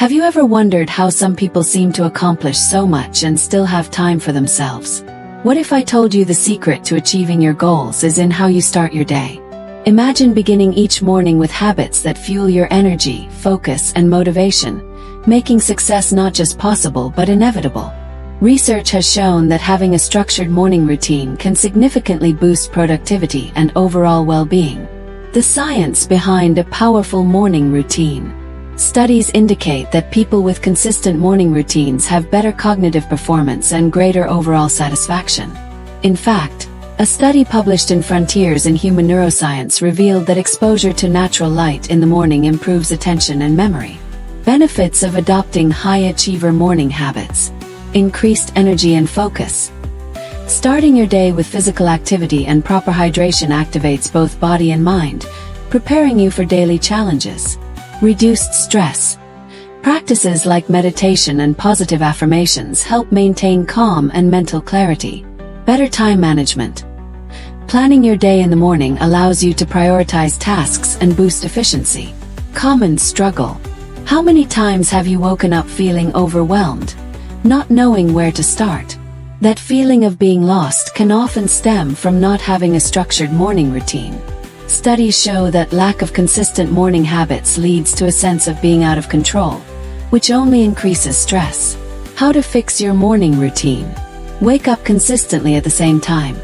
Have you ever wondered how some people seem to accomplish so much and still have time for themselves? What if I told you the secret to achieving your goals is in how you start your day? Imagine beginning each morning with habits that fuel your energy, focus, and motivation, making success not just possible but inevitable. Research has shown that having a structured morning routine can significantly boost productivity and overall well-being. The science behind a powerful morning routine. Studies indicate that people with consistent morning routines have better cognitive performance and greater overall satisfaction. In fact, a study published in Frontiers in Human Neuroscience revealed that exposure to natural light in the morning improves attention and memory. Benefits of adopting high-achiever morning habits. Increased energy and focus. Starting your day with physical activity and proper hydration activates both body and mind, preparing you for daily challenges. Reduced stress. Practices like meditation and positive affirmations help maintain calm and mental clarity. Better time management. Planning your day in the morning allows you to prioritize tasks and boost efficiency. Common struggle. How many times have you woken up feeling overwhelmed, not knowing where to start? That feeling of being lost can often stem from not having a structured morning routine. Studies show that lack of consistent morning habits leads to a sense of being out of control, which only increases stress. How to fix your morning routine. Wake up consistently at the same time.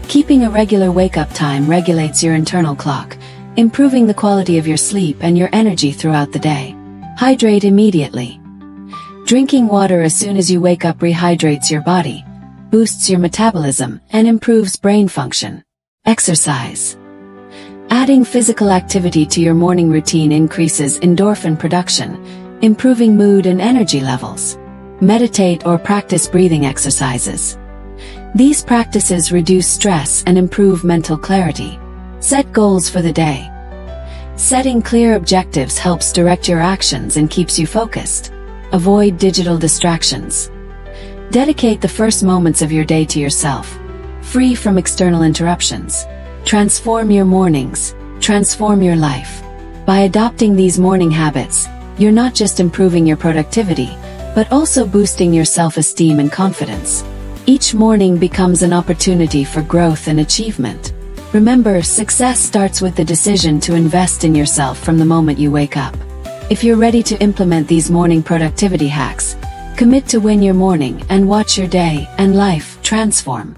Keeping a regular wake-up time regulates your internal clock, improving the quality of your sleep and your energy throughout the day. Hydrate immediately. Drinking water as soon as you wake up rehydrates your body, boosts your metabolism, and improves brain function. Exercise. Adding physical activity to your morning routine increases endorphin production, improving mood and energy levels. Meditate or practice breathing exercises. These practices reduce stress and improve mental clarity. Set goals for the day. Setting clear objectives helps direct your actions and keeps you focused. Avoid digital distractions. Dedicate the first moments of your day to yourself, free from external interruptions. Transform your mornings. Transform your life. By adopting these morning habits, you're not just improving your productivity, but also boosting your self-esteem and confidence. Each morning becomes an opportunity for growth and achievement. Remember, success starts with the decision to invest in yourself from the moment you wake up. If you're ready to implement these morning productivity hacks, commit to win your morning and watch your day and life transform.